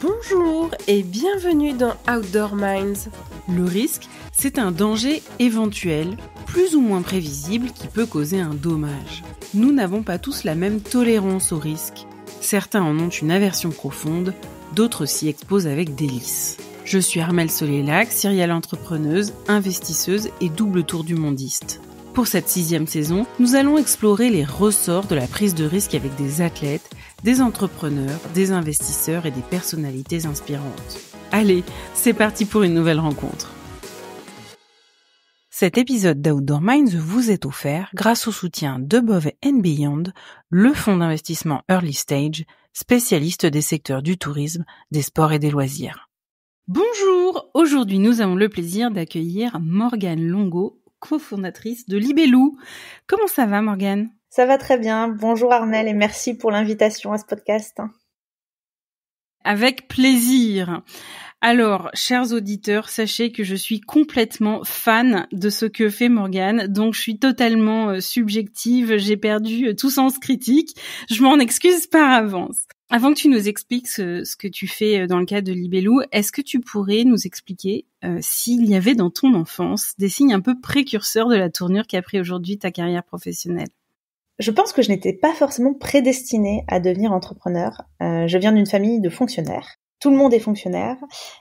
Bonjour et bienvenue dans Outdoor Minds. Le risque, c'est un danger éventuel, plus ou moins prévisible, qui peut causer un dommage. Nous n'avons pas tous la même tolérance au risque. Certains en ont une aversion profonde, d'autres s'y exposent avec délice. Je suis Armelle Solélac, serial entrepreneuse, investisseuse et double tour du mondiste. Pour cette 6e saison, nous allons explorer les ressorts de la prise de risque avec des athlètes, des entrepreneurs, des investisseurs et des personnalités inspirantes. Allez, c'est parti pour une nouvelle rencontre. Cet épisode d'Outdoor Minds vous est offert grâce au soutien d'Above and Beyond, le fonds d'investissement Early Stage, spécialiste des secteurs du tourisme, des sports et des loisirs. Bonjour, aujourd'hui nous avons le plaisir d'accueillir Morgane Longo, cofondatrice de Libellou. Comment ça va Morgane ? Ça va très bien. Bonjour Armelle et merci pour l'invitation à ce podcast. Avec plaisir. Alors, chers auditeurs, sachez que je suis complètement fan de ce que fait Morgane, donc je suis totalement subjective, j'ai perdu tout sens critique, je m'en excuse par avance. Avant que tu nous expliques ce que tu fais dans le cadre de Libellou, est-ce que tu pourrais nous expliquer s'il y avait dans ton enfance des signes un peu précurseurs de la tournure qu'a pris aujourd'hui ta carrière professionnelle ? Je pense que je n'étais pas forcément prédestinée à devenir entrepreneur. Je viens d'une famille de fonctionnaires. Tout le monde est fonctionnaire.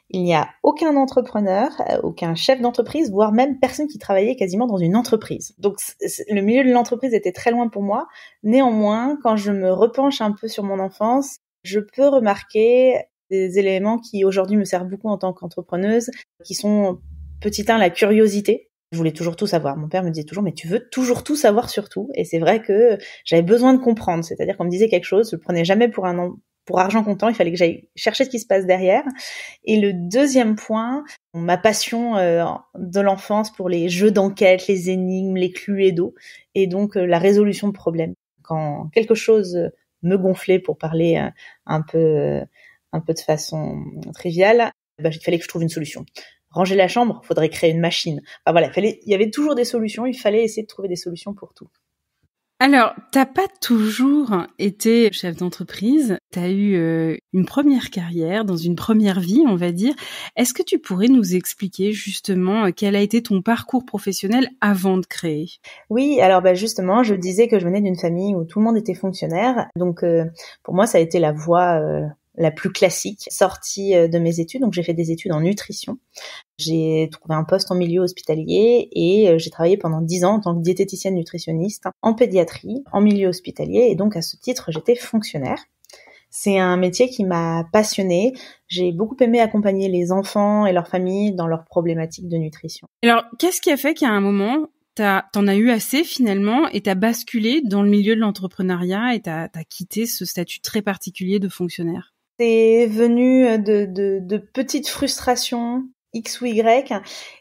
Il n'y a aucun entrepreneur, aucun chef d'entreprise, voire même personne qui travaillait quasiment dans une entreprise. Donc le milieu de l'entreprise était très loin pour moi. Néanmoins, quand je me repenche un peu sur mon enfance, je peux remarquer des éléments qui aujourd'hui me servent beaucoup en tant qu'entrepreneuse, qui sont petit 1, la curiosité. Je voulais toujours tout savoir. Mon père me disait toujours, mais tu veux toujours tout savoir sur tout. Et c'est vrai que j'avais besoin de comprendre. C'est-à-dire qu'on me disait quelque chose, je le prenais jamais pour argent comptant. Il fallait que j'aille chercher ce qui se passe derrière. Et le deuxième point, ma passion de l'enfance pour les jeux d'enquête, les énigmes, les Cluedo, et donc la résolution de problèmes. Quand quelque chose me gonflait, pour parler un peu de façon triviale, il fallait que je trouve une solution. Ranger la chambre, faudrait créer une machine. Enfin voilà, il y avait toujours des solutions, il fallait essayer de trouver des solutions pour tout. Alors, t'as pas toujours été chef d'entreprise, t'as eu une première carrière, dans une première vie, on va dire. Est-ce que tu pourrais nous expliquer justement quel a été ton parcours professionnel avant de créer ? Oui, alors justement, je disais que je venais d'une famille où tout le monde était fonctionnaire. Donc pour moi, ça a été la voie la plus classique, sortie de mes études. Donc j'ai fait des études en nutrition. J'ai trouvé un poste en milieu hospitalier et j'ai travaillé pendant 10 ans en tant que diététicienne nutritionniste en pédiatrie, en milieu hospitalier. Et donc à ce titre, j'étais fonctionnaire. C'est un métier qui m'a passionnée. J'ai beaucoup aimé accompagner les enfants et leurs familles dans leurs problématiques de nutrition. Alors, qu'est-ce qui a fait qu'à un moment, t'en as eu assez finalement et t'as basculé dans le milieu de l'entrepreneuriat et t'as quitté ce statut très particulier de fonctionnaire ? C'est venu de petites frustrations X ou Y,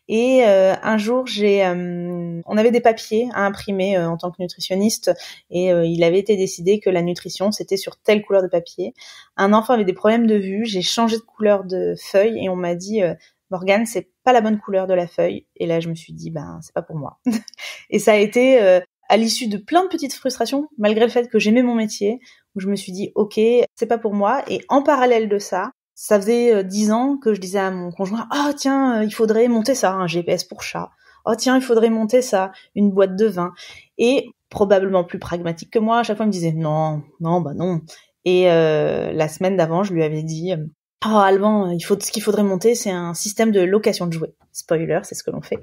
et un jour on avait des papiers à imprimer en tant que nutritionniste, et il avait été décidé que la nutrition c'était sur telle couleur de papier. Un enfant avait des problèmes de vue, j'ai changé de couleur de feuille et on m'a dit Morgane, c'est pas la bonne couleur de la feuille. Et là je me suis dit c'est pas pour moi. Et ça a été à l'issue de plein de petites frustrations, malgré le fait que j'aimais mon métier, où je me suis dit ok, c'est pas pour moi. Et en parallèle de ça faisait 10 ans que je disais à mon conjoint, tiens, il faudrait monter ça, un GPS pour chat. Tiens, il faudrait monter ça, une boîte de vin. Et probablement plus pragmatique que moi, à chaque fois il me disait non. Et la semaine d'avant, je lui avais dit Alban, ce qu'il faudrait monter, c'est un système de location de jouets. Spoiler, c'est ce que l'on fait.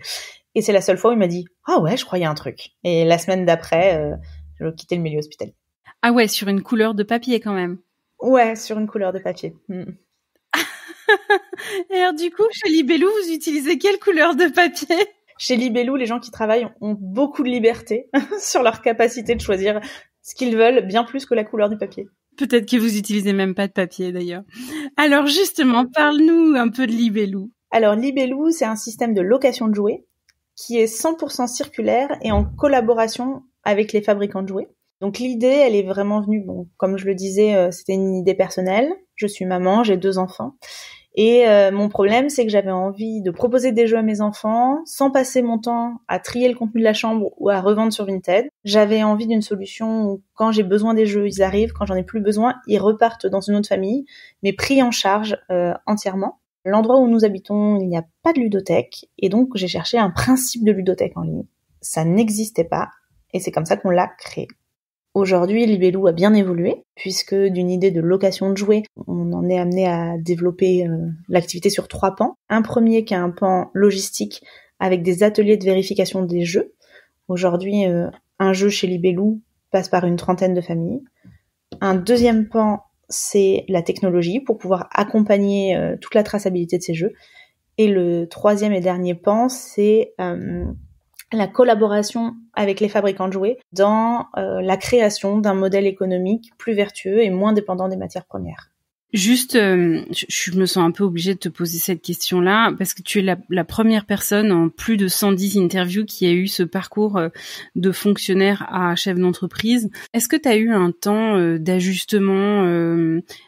Et c'est la seule fois où il m'a dit ouais, je croyais un truc. Et la semaine d'après, je quittais le milieu hospitalier. Ah ouais, sur une couleur de papier quand même. Ouais, sur une couleur de papier. Et alors du coup, chez Libellou, vous utilisez quelle couleur de papier ? Chez Libellou, les gens qui travaillent ont beaucoup de liberté sur leur capacité de choisir ce qu'ils veulent, bien plus que la couleur du papier. Peut-être que vous utilisez même pas de papier d'ailleurs. Alors justement, parle-nous un peu de Libellou. Alors Libellou, c'est un système de location de jouets qui est 100% circulaire et en collaboration avec les fabricants de jouets. Donc l'idée, elle est vraiment venue, bon, comme je le disais, c'était une idée personnelle. Je suis maman, j'ai 2 enfants. Et mon problème, c'est que j'avais envie de proposer des jeux à mes enfants sans passer mon temps à trier le contenu de la chambre ou à revendre sur Vinted. J'avais envie d'une solution où quand j'ai besoin des jeux, ils arrivent. Quand j'en ai plus besoin, ils repartent dans une autre famille, mais pris en charge entièrement. L'endroit où nous habitons, il n'y a pas de ludothèque. Et donc, j'ai cherché un principe de ludothèque en ligne. Ça n'existait pas. Et c'est comme ça qu'on l'a créé. Aujourd'hui, Libellou a bien évolué, puisque d'une idée de location de jouets, on en est amené à développer l'activité sur 3 pans. Un premier qui est un pan logistique, avec des ateliers de vérification des jeux. Aujourd'hui, un jeu chez Libellou passe par une 30aine de familles. Un deuxième pan, c'est la technologie, pour pouvoir accompagner toute la traçabilité de ces jeux. Et le troisième et dernier pan, c'est la collaboration avec les fabricants de jouets dans la création d'un modèle économique plus vertueux et moins dépendant des matières premières. Juste, je me sens un peu obligée de te poser cette question-là, parce que tu es la première personne en plus de 110 interviews qui a eu ce parcours de fonctionnaire à chef d'entreprise. Est-ce que tu as eu un temps d'ajustement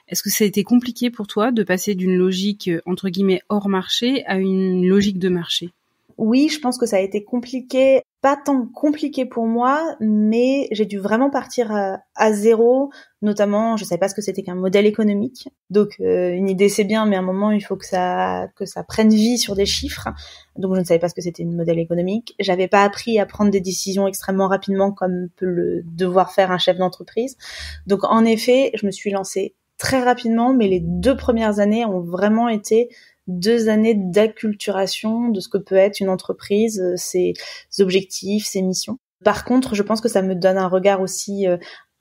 Est-ce que ça a été compliqué pour toi de passer d'une logique, entre guillemets, hors marché à une logique de marché ? Oui, je pense que ça a été compliqué, pas tant compliqué pour moi, mais j'ai dû vraiment partir à zéro, notamment, je savais pas ce que c'était qu'un modèle économique. Donc une idée c'est bien, mais à un moment il faut que ça prenne vie sur des chiffres. Donc je ne savais pas ce que c'était un modèle économique. J'avais pas appris à prendre des décisions extrêmement rapidement comme peut le devoir faire un chef d'entreprise. Donc en effet, je me suis lancée très rapidement, mais les 2 premières années ont vraiment été 2 années d'acculturation de ce que peut être une entreprise, ses objectifs, ses missions. Par contre, je pense que ça me donne un regard aussi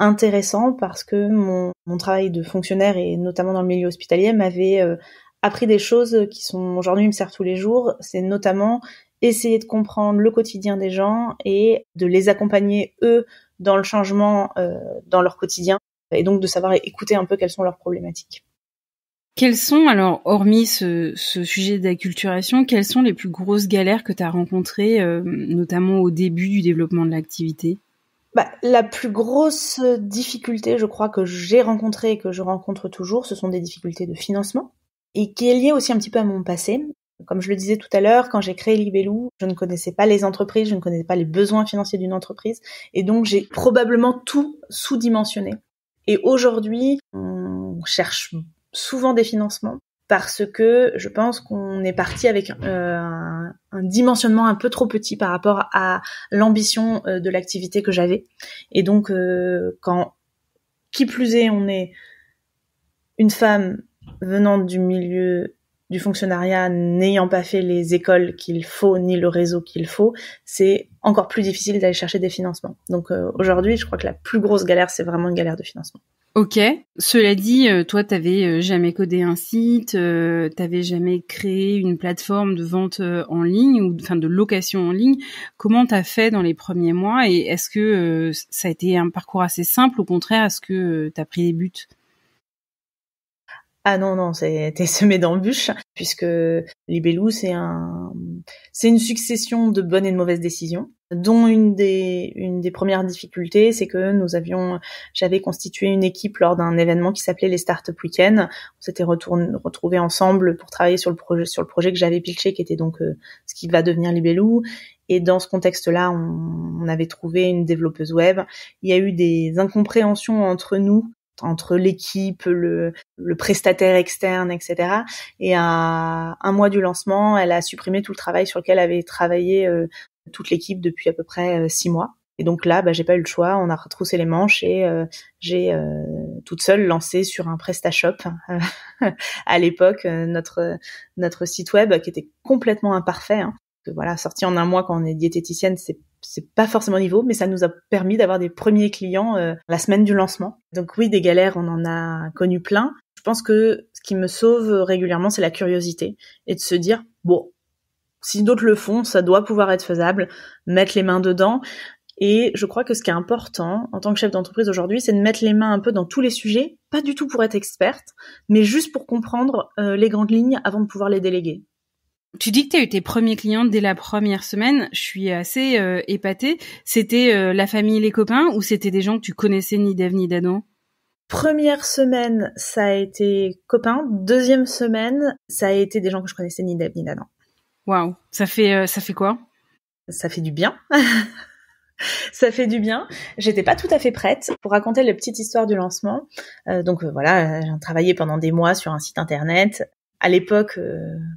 intéressant parce que mon travail de fonctionnaire et notamment dans le milieu hospitalier m'avait appris des choses qui sont aujourd'hui me servent tous les jours. C'est notamment essayer de comprendre le quotidien des gens et de les accompagner eux dans le changement dans leur quotidien et donc de savoir écouter un peu quelles sont leurs problématiques. Quelles sont, alors, hormis ce sujet d'acculturation, quelles sont les plus grosses galères que tu as rencontrées, notamment au début du développement de l'activité ? La plus grosse difficulté, je crois, que j'ai rencontrée et que je rencontre toujours, ce sont des difficultés de financement et qui est liée aussi un petit peu à mon passé. Comme je le disais tout à l'heure, quand j'ai créé Libellou, je ne connaissais pas les entreprises, je ne connaissais pas les besoins financiers d'une entreprise et donc j'ai probablement tout sous-dimensionné. Et aujourd'hui, on cherche souvent des financements parce que je pense qu'on est parti avec un dimensionnement un peu trop petit par rapport à l'ambition de l'activité que j'avais. Et donc, quand, qui plus est, on est une femme venant du milieu du fonctionnariat, n'ayant pas fait les écoles qu'il faut, ni le réseau qu'il faut, c'est encore plus difficile d'aller chercher des financements. Donc aujourd'hui, je crois que la plus grosse galère, c'est vraiment une galère de financement. Ok. Cela dit, toi, t'avais jamais codé un site, t'avais jamais créé une plateforme de vente en ligne ou enfin de location en ligne. Comment t'as fait dans les premiers mois et est-ce que ça a été un parcours assez simple, au contraire, est-ce que t'as pris des buts ? Ah non, t'es semé d'embûches, puisque Libellou, c'est une succession de bonnes et de mauvaises décisions, dont une des premières difficultés, c'est que j'avais constitué une équipe lors d'un événement qui s'appelait les Startup Weekend. On s'était retrouvés ensemble pour travailler sur le projet que j'avais pitché, qui était donc ce qui va devenir Libellou. Et dans ce contexte-là, on avait trouvé une développeuse web. Il y a eu des incompréhensions entre l'équipe, le prestataire externe, etc. Et à un mois du lancement, elle a supprimé tout le travail sur lequel avait travaillé toute l'équipe depuis à peu près 6 mois. Et donc là, j'ai pas eu le choix, on a retroussé les manches et j'ai toute seule lancé sur un PrestaShop à l'époque notre site web qui était complètement imparfait. Voilà, sorti en un mois quand on est diététicienne, c'est pas forcément niveau, mais ça nous a permis d'avoir des premiers clients la semaine du lancement. Donc oui, des galères, on en a connu plein. Je pense que ce qui me sauve régulièrement, c'est la curiosité et de se dire, bon, si d'autres le font, ça doit pouvoir être faisable, mettre les mains dedans. Et je crois que ce qui est important en tant que chef d'entreprise aujourd'hui, c'est de mettre les mains un peu dans tous les sujets, pas du tout pour être experte, mais juste pour comprendre les grandes lignes avant de pouvoir les déléguer. Tu dis que tu as eu tes premiers clients dès la première semaine. Je suis assez épatée. C'était la famille et les copains ou c'était des gens que tu connaissais ni d'Ève ni d'Adam? Première semaine, ça a été copains. Deuxième semaine, ça a été des gens que je connaissais ni d'Ève ni d'Adam. Waouh, ça fait quoi? Ça fait du bien. Ça fait du bien. J'étais pas tout à fait prête pour raconter la petite histoire du lancement. Voilà, j'ai travaillé pendant des mois sur un site internet. À l'époque,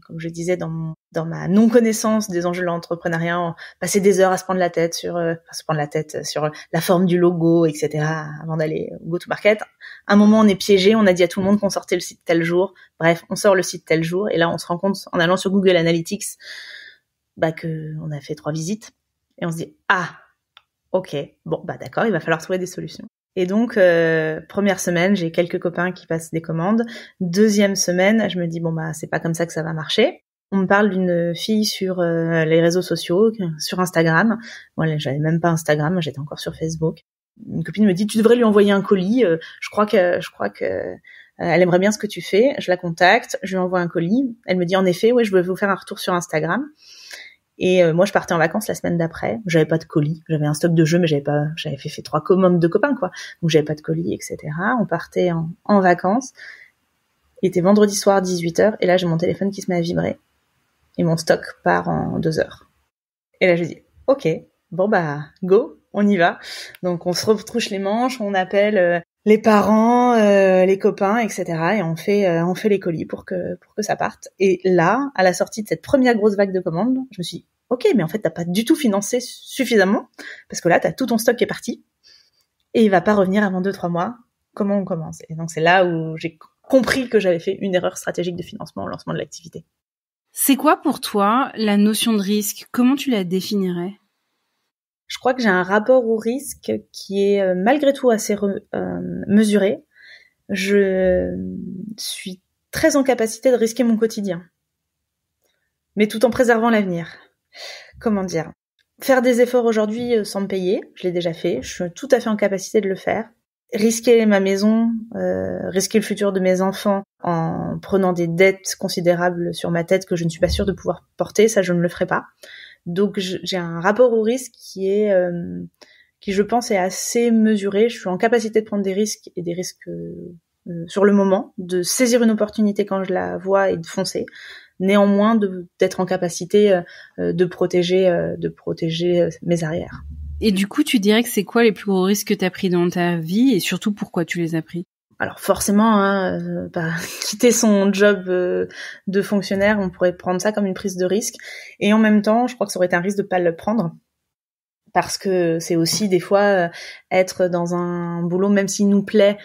comme je disais, dans ma non-connaissance des enjeux de l'entrepreneuriat, on passait des heures à se prendre la tête sur la forme du logo, etc. avant d'aller au go-to-market. À un moment, on est piégé, on a dit à tout le monde qu'on sortait le site tel jour. Bref, on sort le site tel jour, et là, on se rend compte, en allant sur Google Analytics, que on a fait 3 visites, et on se dit ok, bon d'accord, il va falloir trouver des solutions. Et donc, première semaine, j'ai quelques copains qui passent des commandes. Deuxième semaine, je me dis c'est pas comme ça que ça va marcher. On me parle d'une fille sur les réseaux sociaux, sur Instagram. Voilà, j'avais même pas Instagram, j'étais encore sur Facebook. Une copine me dit tu devrais lui envoyer un colis. Je crois que elle aimerait bien ce que tu fais. Je la contacte, je lui envoie un colis. Elle me dit en effet, je veux vous faire un retour sur Instagram. Et moi, je partais en vacances la semaine d'après. J'avais pas de colis. J'avais un stock de jeux, mais j'avais fait 3 commandes de copains, quoi. Donc, j'avais pas de colis, etc. On partait en vacances. Il était vendredi soir, 18h. Et là, j'ai mon téléphone qui se met à vibrer. Et mon stock part en 2 heures. Et là, je dis, ok, go, on y va. Donc, on se retrouche les manches, on appelle les parents, les copains, etc. Et on fait les colis pour que ça parte. Et là, à la sortie de cette première grosse vague de commandes, je me suis dit, ok, mais en fait, t'as pas du tout financé suffisamment, parce que là, t'as tout ton stock qui est parti, et il va pas revenir avant 2-3 mois. Comment on commence? Et donc, c'est là où j'ai compris que j'avais fait une erreur stratégique de financement au lancement de l'activité. C'est quoi pour toi la notion de risque? Comment tu la définirais? Je crois que j'ai un rapport au risque qui est malgré tout assez mesuré. Je suis très en capacité de risquer mon quotidien, mais tout en préservant l'avenir. Comment dire? Faire des efforts aujourd'hui sans me payer, je l'ai déjà fait, je suis tout à fait en capacité de le faire. Risquer ma maison, risquer le futur de mes enfants en prenant des dettes considérables sur ma tête que je ne suis pas sûre de pouvoir porter, ça je ne le ferai pas. Donc j'ai un rapport au risque qui je pense est assez mesuré. Je suis en capacité de prendre des risques et des risques sur le moment, de saisir une opportunité quand je la vois et de foncer. Néanmoins, d'être en capacité de protéger mes arrières. Et du coup, tu dirais que c'est quoi les plus gros risques que tu as pris dans ta vie et surtout pourquoi tu les as pris? Alors forcément, quitter son job de fonctionnaire, on pourrait prendre ça comme une prise de risque. Et en même temps, je crois que ça aurait été un risque de pas le prendre. Parce que c'est aussi des fois être dans un boulot, même s'il nous plaît,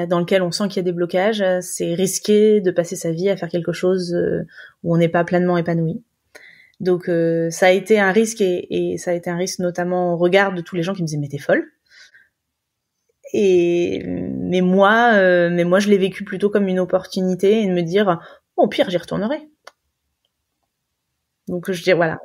dans lequel on sent qu'il y a des blocages, c'est risqué de passer sa vie à faire quelque chose où on n'est pas pleinement épanoui. Donc ça a été un risque et ça a été un risque notamment au regard de tous les gens qui me disaient mais t'es folle. Mais moi je l'ai vécu plutôt comme une opportunité et de me dire au pire j'y retournerai. Donc je dis voilà,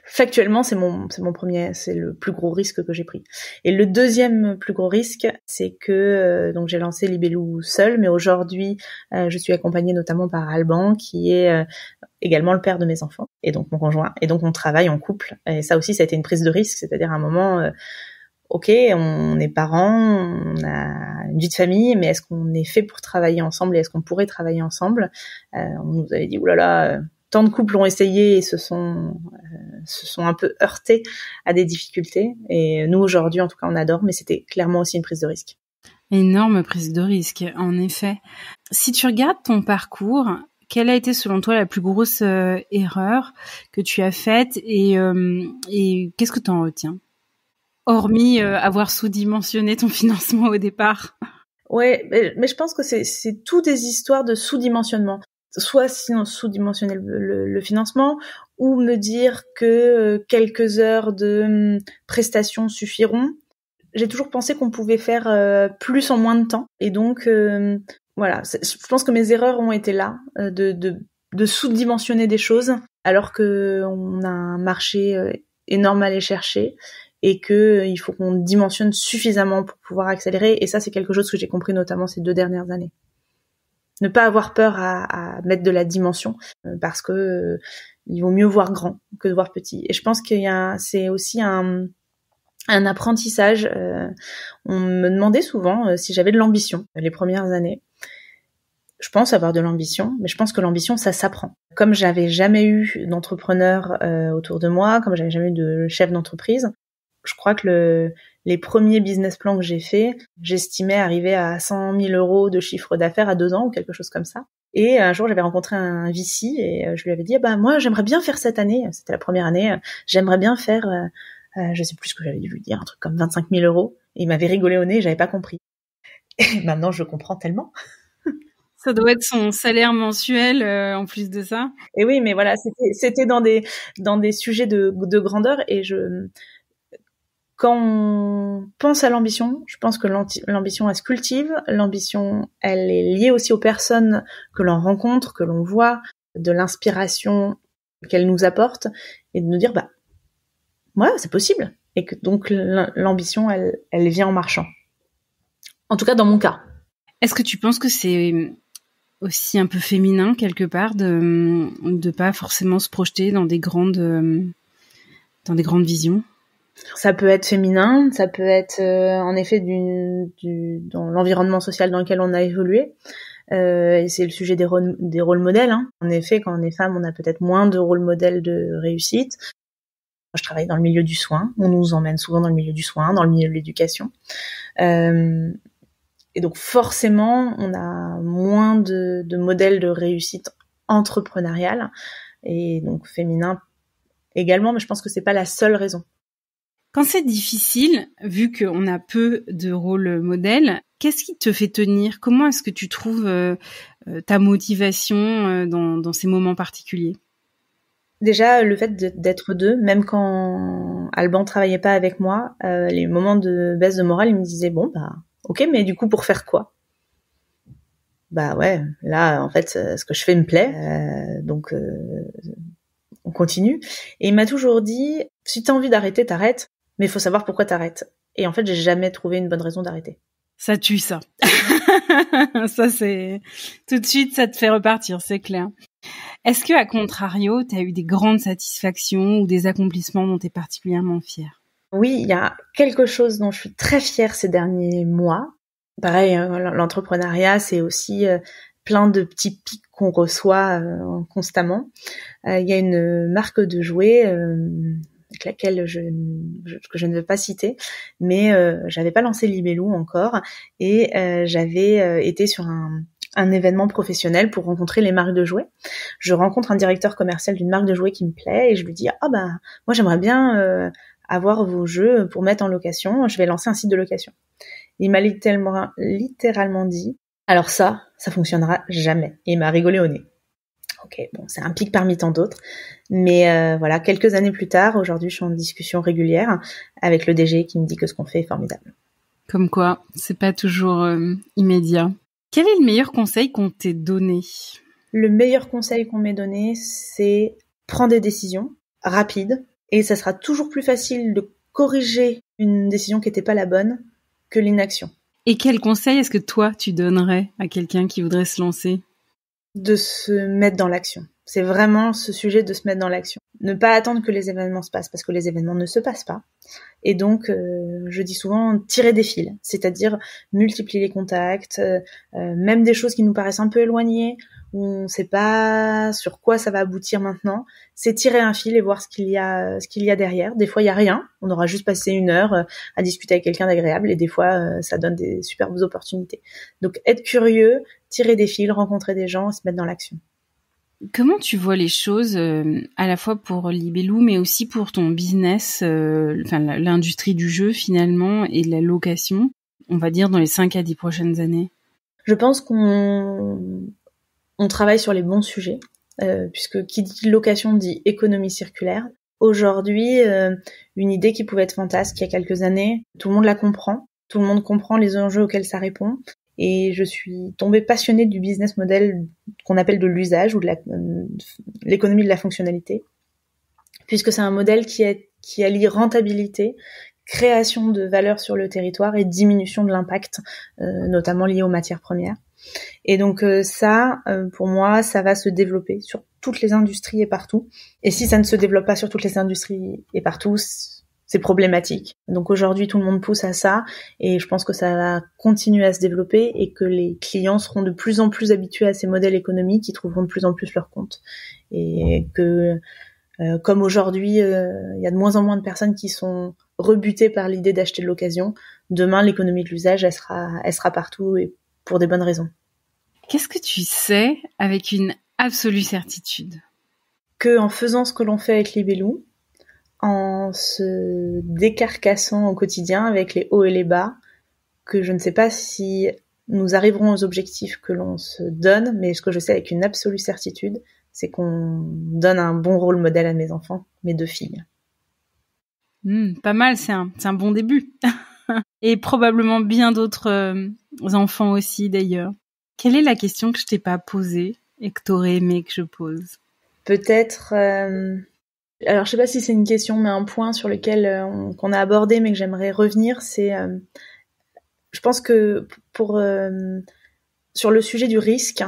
factuellement c'est le plus gros risque que j'ai pris. Et le deuxième plus gros risque, c'est que donc j'ai lancé Libellou seule, mais aujourd'hui je suis accompagnée notamment par Alban qui est également le père de mes enfants et donc mon conjoint, et donc on travaille en couple. Et ça aussi ça a été une prise de risque, c'est-à-dire à un moment ok, on est parents, on a une vie de famille, mais est-ce qu'on est fait pour travailler ensemble et est-ce qu'on pourrait travailler ensemble? On nous avait dit oulala, tant de couples ont essayé et se sont un peu heurtés à des difficultés. Et nous aujourd'hui, en tout cas, on adore, mais c'était clairement aussi une prise de risque. Énorme prise de risque, en effet. Si tu regardes ton parcours, quelle a été selon toi la plus grosse erreur que tu as faite et qu'est-ce que tu en retiens? Hormis avoir sous-dimensionné ton financement au départ. Ouais, mais je pense que c'est tout des histoires de sous-dimensionnement. Soit sinon sous-dimensionner le financement, ou me dire que quelques heures de prestations suffiront. J'ai toujours pensé qu'on pouvait faire plus en moins de temps. Et donc, voilà, je pense que mes erreurs ont été là, de sous-dimensionner des choses, alors que on a un marché énorme à aller chercher. Et que il faut qu'on dimensionne suffisamment pour pouvoir accélérer. Et ça, c'est quelque chose que j'ai compris notamment ces 2 dernières années. Ne pas avoir peur à mettre de la dimension parce que il vaut mieux voir grand que de voir petit. Et je pense c'est aussi un apprentissage. On me demandait souvent si j'avais de l'ambition les premières années. Je pense avoir de l'ambition, mais je pense que l'ambition, ça s'apprend. Comme j'avais jamais eu d'entrepreneur autour de moi, comme j'avais jamais eu de chef d'entreprise, je crois que les premiers business plans que j'ai faits, j'estimais arriver à 100 000 euros de chiffre d'affaires à 2 ans ou quelque chose comme ça. Et un jour, j'avais rencontré un VC et je lui avais dit, moi, j'aimerais bien faire cette année, c'était la première année, j'aimerais bien faire, je sais plus ce que j'avais dû lui dire, un truc comme 25 000 euros. Et il m'avait rigolé au nez, j'avais pas compris. Et maintenant, je comprends tellement. Ça doit être son salaire mensuel en plus de ça. Et oui, mais voilà, c'était dans des sujets de grandeur et quand on pense à l'ambition, je pense que l'ambition, elle se cultive. L'ambition, elle est liée aussi aux personnes que l'on rencontre, que l'on voit, de l'inspiration qu'elle nous apporte, et de nous dire, ouais, c'est possible. Et que donc, l'ambition, elle vient en marchant. En tout cas, dans mon cas. Est-ce que tu penses que c'est aussi un peu féminin, quelque part, de pas forcément se projeter dans des grandes visions? Ça peut être féminin, ça peut être en effet dans l'environnement social dans lequel on a évolué. Et c'est le sujet des rôles modèles. Hein. En effet, quand on est femme, on a peut-être moins de rôles modèles de réussite. Moi, je travaille dans le milieu du soin. On nous emmène souvent dans le milieu du soin, dans le milieu de l'éducation. Et donc forcément, on a moins de modèles de réussite entrepreneuriale. Et donc féminin également, mais je pense que c'est pas la seule raison. Quand c'est difficile, vu qu'on a peu de rôles modèles, qu'est-ce qui te fait tenir ? Comment est-ce que tu trouves ta motivation dans ces moments particuliers ? Déjà, le fait d'être deux, même quand Alban travaillait pas avec moi, les moments de baisse de morale, il me disait ok, mais du coup, pour faire quoi ? Ouais, là, en fait, ce que je fais me plaît, donc on continue. Et il m'a toujours dit, si t'as envie d'arrêter, t'arrêtes. Mais il faut savoir pourquoi t'arrêtes. Et en fait, j'ai jamais trouvé une bonne raison d'arrêter. Ça tue, ça. Ça, c'est... Tout de suite, ça te fait repartir, c'est clair. Est-ce que, à contrario, t'as eu des grandes satisfactions ou des accomplissements dont t'es particulièrement fière ? Oui, il y a quelque chose dont je suis très fière ces derniers mois. Pareil, l'entrepreneuriat, c'est aussi plein de petits pics qu'on reçoit constamment. Il y a une marque de jouets... avec laquelle que je ne veux pas citer, mais j'avais pas lancé Libellou encore et j'avais été sur un événement professionnel pour rencontrer les marques de jouets. Je rencontre un directeur commercial d'une marque de jouets qui me plaît et je lui dis moi j'aimerais bien avoir vos jeux pour mettre en location, je vais lancer un site de location. Il m'a littéralement dit alors ça fonctionnera jamais. Et il m'a rigolé au nez. Ok, bon, c'est un pic parmi tant d'autres. Mais voilà, quelques années plus tard, aujourd'hui, je suis en discussion régulière avec le DG qui me dit que ce qu'on fait est formidable. Comme quoi, c'est pas toujours immédiat. Quel est le meilleur conseil qu'on t'ait donné ? Le meilleur conseil qu'on m'ait donné, c'est prendre des décisions rapides. Et ça sera toujours plus facile de corriger une décision qui n'était pas la bonne que l'inaction. Et quel conseil est-ce que toi, tu donnerais à quelqu'un qui voudrait se lancer ? De se mettre dans l'action. C'est vraiment ce sujet de se mettre dans l'action. Ne pas attendre que les événements se passent, parce que les événements ne se passent pas. Et donc, je dis souvent tirer des fils, c'est-à-dire multiplier les contacts, même des choses qui nous paraissent un peu éloignées, où on ne sait pas sur quoi ça va aboutir maintenant, c'est tirer un fil et voir ce qu'il y a derrière. Des fois, il y a rien. On aura juste passé 1 heure à discuter avec quelqu'un d'agréable, et des fois, ça donne des superbes opportunités. Donc, être curieux, tirer des fils, rencontrer des gens, se mettre dans l'action. Comment tu vois les choses, à la fois pour Libellou, mais aussi pour ton business, l'industrie du jeu finalement, et de la location, on va dire dans les 5 à 10 prochaines années ? Je pense qu'on travaille sur les bons sujets, puisque qui dit location dit économie circulaire. Aujourd'hui, une idée qui pouvait être fantasque il y a quelques années, tout le monde la comprend, tout le monde comprend les enjeux auxquels ça répond. Et je suis tombée passionnée du business model qu'on appelle de l'usage ou de l'économie de la fonctionnalité, puisque c'est un modèle qui allie rentabilité, création de valeur sur le territoire et diminution de l'impact, notamment lié aux matières premières. Et donc ça, pour moi, ça va se développer sur toutes les industries et partout. Et si ça ne se développe pas sur toutes les industries et partout, c'est problématique. Donc aujourd'hui, tout le monde pousse à ça et je pense que ça va continuer à se développer et que les clients seront de plus en plus habitués à ces modèles économiques, qui trouveront de plus en plus leur compte. Et que, comme aujourd'hui, il y a de moins en moins de personnes qui sont rebutées par l'idée d'acheter de l'occasion, demain, l'économie de l'usage, elle sera partout et pour des bonnes raisons. Qu'est-ce que tu sais avec une absolue certitude ? Que en faisant ce que l'on fait avec Libellou, en se décarcassant au quotidien avec les hauts et les bas, que je ne sais pas si nous arriverons aux objectifs que l'on se donne, mais ce que je sais avec une absolue certitude, c'est qu'on donne un bon rôle modèle à mes enfants, mes 2 filles. Pas mal, c'est un bon début. Et probablement bien d'autres enfants aussi d'ailleurs. Quelle est la question que je t'ai pas posée et que t'aurais aimé que je pose ? Peut-être... Alors, je sais pas si c'est une question, mais un point sur lequel qu'on a abordé, mais que j'aimerais revenir, c'est... je pense que sur le sujet du risque,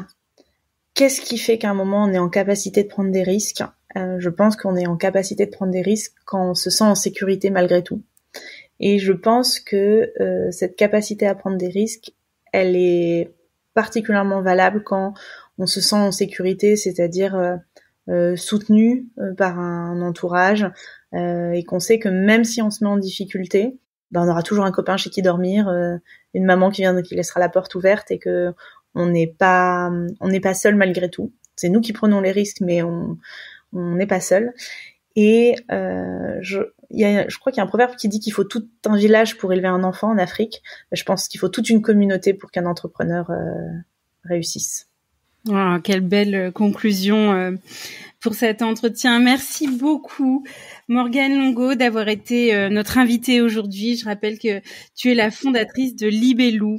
qu'est-ce qui fait qu'à un moment, on est en capacité de prendre des risques ? Je pense qu'on est en capacité de prendre des risques quand on se sent en sécurité malgré tout. Et je pense que cette capacité à prendre des risques, elle est particulièrement valable quand on se sent en sécurité, c'est-à-dire soutenu par un entourage et qu'on sait que même si on se met en difficulté, on aura toujours un copain chez qui dormir, une maman qui laissera la porte ouverte et que on n'est pas seul malgré tout. C'est nous qui prenons les risques, mais on n'est pas seul. Et je crois qu'il y a un proverbe qui dit qu'il faut tout un village pour élever un enfant en Afrique. Je pense qu'il faut toute une communauté pour qu'un entrepreneur réussisse. Oh, quelle belle conclusion pour cet entretien. Merci beaucoup, Morgane Longo, d'avoir été notre invitée aujourd'hui. Je rappelle que tu es la fondatrice de Libellou.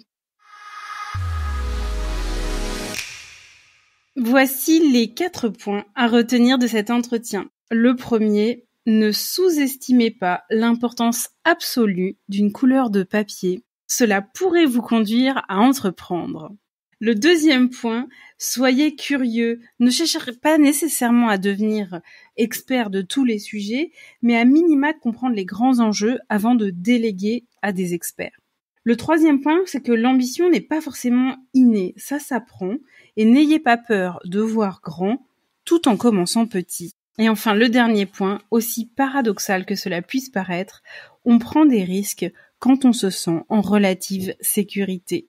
Voici les 4 points à retenir de cet entretien. Le premier, ne sous-estimez pas l'importance absolue d'une couleur de papier. Cela pourrait vous conduire à entreprendre. Le deuxième point, soyez curieux. Ne cherchez pas nécessairement à devenir expert de tous les sujets, mais à minima de comprendre les grands enjeux avant de déléguer à des experts. Le troisième point, c'est que l'ambition n'est pas forcément innée, ça s'apprend, et n'ayez pas peur de voir grand tout en commençant petit. Et enfin, le dernier point, aussi paradoxal que cela puisse paraître, on prend des risques quand on se sent en relative sécurité.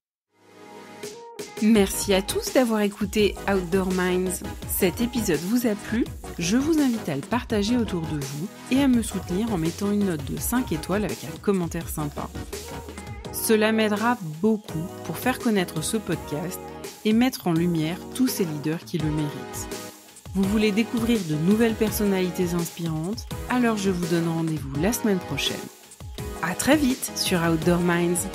Merci à tous d'avoir écouté Outdoor Minds. Cet épisode vous a plu ? Je vous invite à le partager autour de vous et à me soutenir en mettant une note de 5 étoiles avec un commentaire sympa. Cela m'aidera beaucoup pour faire connaître ce podcast et mettre en lumière tous ces leaders qui le méritent. Vous voulez découvrir de nouvelles personnalités inspirantes ? Alors je vous donne rendez-vous la semaine prochaine. À très vite sur Outdoor Minds.